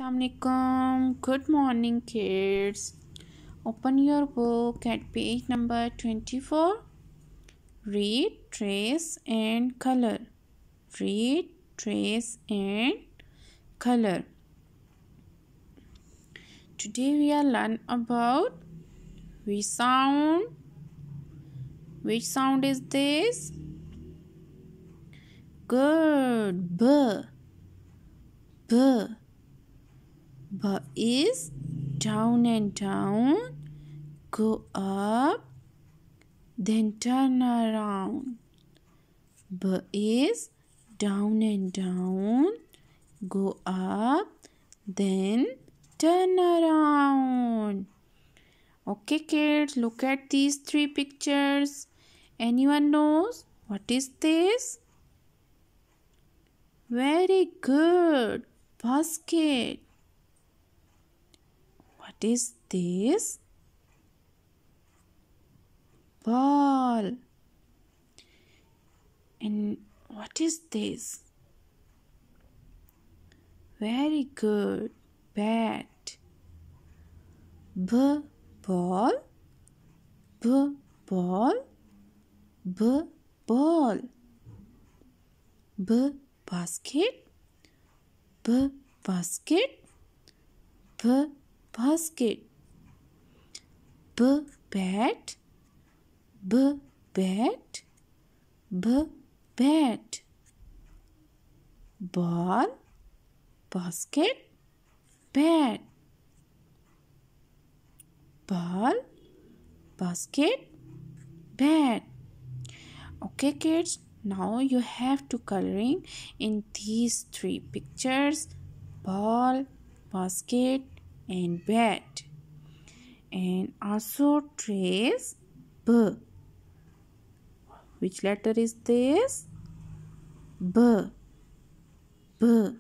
Assalamualaikum. Good morning, kids. Open your book at page number 24. Read, trace, and color. Read, trace, and color. Today we are learn about which sound. Which sound is this? Good. B. B. B is down and down, go up, then turn around. B is down and down, go up, then turn around. Okay, kids, look at these three pictures. Anyone knows what is this? Very good. Basket. What is this? Ball. And what is this? Very good. Bat. B ball. B ball. B ball. B basket. B basket. B basket. B bat. B bat. B bat. Ball, basket, bat. Ball, basket, bat. Okay, kids, now you have to coloring in these three pictures: ball, basket, and bat. And also trace B. Which letter is this? B. B.